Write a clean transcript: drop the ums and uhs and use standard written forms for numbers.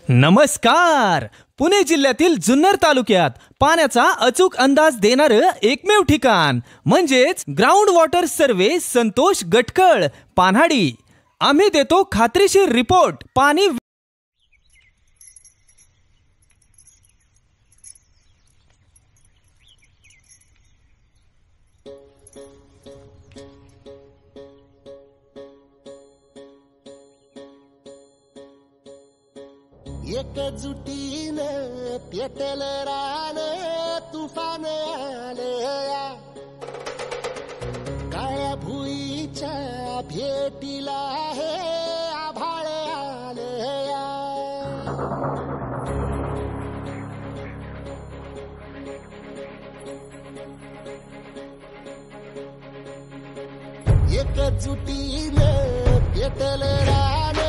नमस्कार. पुणे जिल्ह्यातील जुन्नर तालुक्यात पाण्याचा अचूक अंदाज देणारं एकमेव ठिकाण म्हणजेच ग्राउंड वॉटर सर्वे संतोष गटकळ पान्हाडी. आम्ही देतो खात्रीशीर रिपोर्ट. पाणी एकजुटीनं पेटल रान तुफान आलया, काळ्या भुईच्या भेटीला हे आभाळ आलया. एकजुटीनं पेटल रान